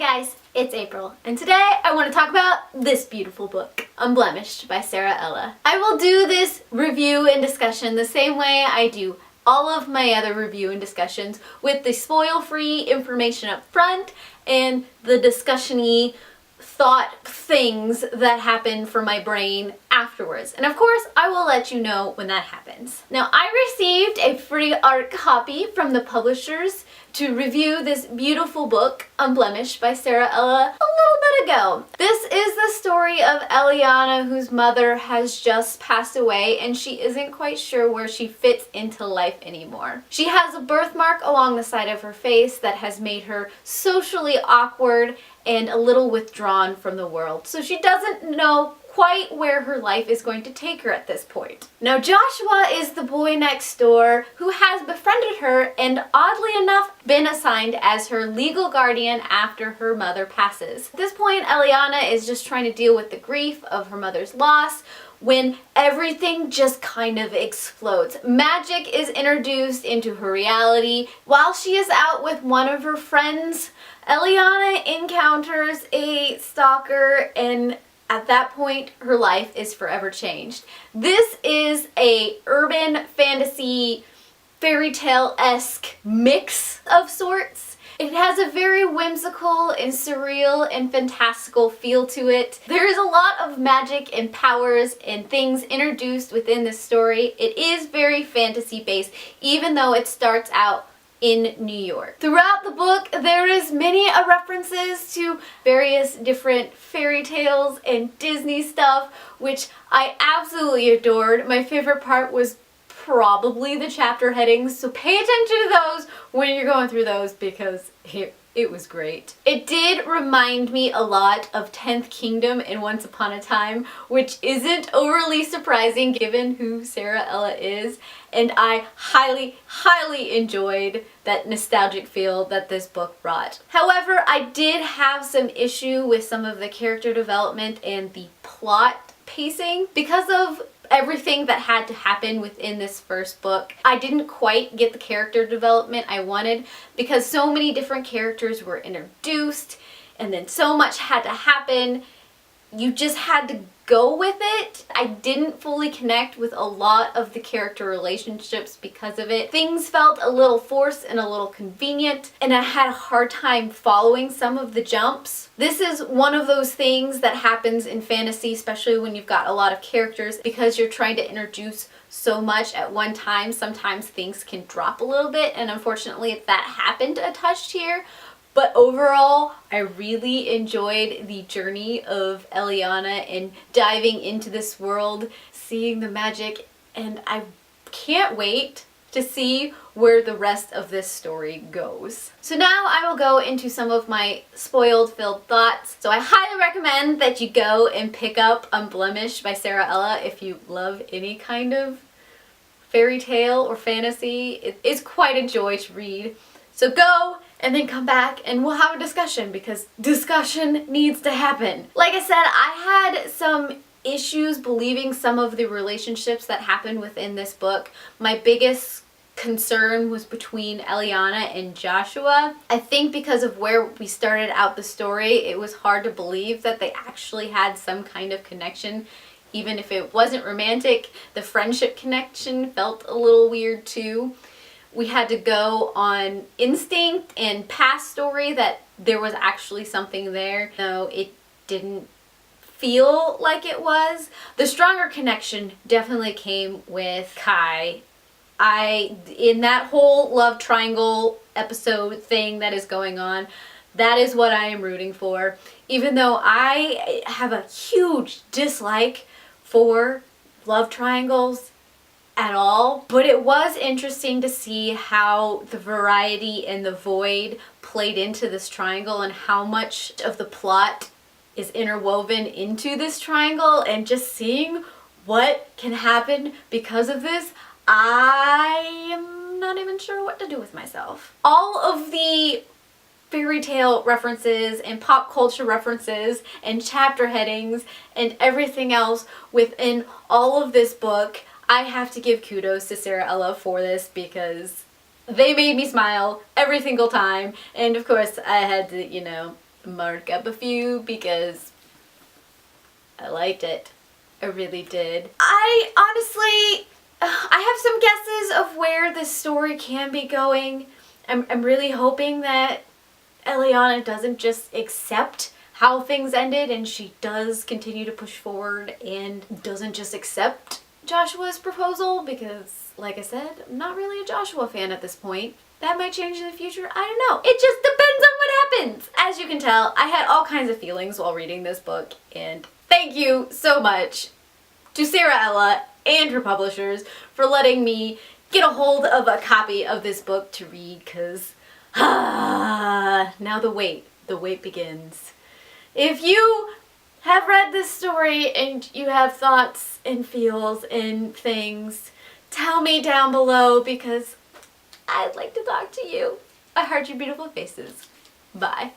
guys, it's April, and today I want to talk about this beautiful book, Unblemished by Sara Ella. I will do this review and discussion the same way I do all of my other review and discussions, with the spoil-free information up front and the discussion-y thought things that happen for my brain afterwards. And of course, I will let you know when that happens. Now, I received a free art copy from the publishers to review this beautiful book, Unblemished by Sara Ella, a little bit ago. This is the story of Eliana, whose mother has just passed away and she isn't quite sure where she fits into life anymore. She has a birthmark along the side of her face that has made her socially awkward and a little withdrawn from the world. So she doesn't know quite where her life is going to take her at this point. Now, Joshua is the boy next door who has befriended her and, oddly enough, been assigned as her legal guardian after her mother passes. At this point, Eliana is just trying to deal with the grief of her mother's loss when everything just kind of explodes. Magic is introduced into her reality. While she is out with one of her friends, Eliana encounters a stalker, and at that point, her life is forever changed. This is a urban fantasy fairy tale-esque mix of sorts. It has a very whimsical and surreal and fantastical feel to it. There is a lot of magic and powers and things introduced within this story. It is very fantasy-based, even though it starts out in New York. Throughout the book, there is many references to various different fairy tales and Disney stuff, which I absolutely adored. My favorite part was probably the chapter headings, so pay attention to those when you're going through those because it was great. It did remind me a lot of 10th Kingdom and Once Upon a Time, which isn't overly surprising given who Sara Ella is, and I highly, highly enjoyed that nostalgic feel that this book brought. However, I did have some issue with some of the character development and the plot pacing because of everything that had to happen within this first book. I didn't quite get the character development I wanted because so many different characters were introduced and then so much had to happen. You just had to go with it. I didn't fully connect with a lot of the character relationships because of it. Things felt a little forced and a little convenient, and I had a hard time following some of the jumps. This is one of those things that happens in fantasy, especially when you've got a lot of characters, because you're trying to introduce so much at one time. Sometimes things can drop a little bit, and unfortunately that happened a touch here. But overall, I really enjoyed the journey of Eliana and diving into this world, seeing the magic, and I can't wait to see where the rest of this story goes. So now I will go into some of my spoiled-filled thoughts. So I highly recommend that you go and pick up Unblemished by Sara Ella if you love any kind of fairy tale or fantasy. It is quite a joy to read. So go and then come back and we'll have a discussion because discussion needs to happen. Like I said, I had some issues believing some of the relationships that happened within this book. My biggest concern was between Eliana and Joshua. I think because of where we started out the story, it was hard to believe that they actually had some kind of connection. Even if it wasn't romantic, the friendship connection felt a little weird too. We had to go on instinct and past story that there was actually something there. No, it didn't feel like it was. The stronger connection definitely came with Kai. In that whole love triangle episode thing that is going on, that is what I am rooting for. Even though I have a huge dislike for love triangles at all, but it was interesting to see how the variety and the void played into this triangle and how much of the plot is interwoven into this triangle, and just seeing what can happen because of this, I am not even sure what to do with myself. All of the fairy tale references and pop culture references and chapter headings and everything else within all of this book, I have to give kudos to Sara Ella for this because they made me smile every single time. And of course I had to, mark up a few because I liked it. I really did. I honestly, I have some guesses of where this story can be going. I'm really hoping that Eliana doesn't just accept how things ended and she does continue to push forward and doesn't just accept Joshua's proposal because, like I said, I'm not really a Joshua fan at this point. That might change in the future. I don't know. It just depends on what happens. As you can tell, I had all kinds of feelings while reading this book, and thank you so much to Sara Ella and her publishers for letting me get a hold of a copy of this book to read, because now the wait begins. If you have read this story and you have thoughts and feels and things, tell me down below because I'd like to talk to you. I heart your beautiful faces. Bye.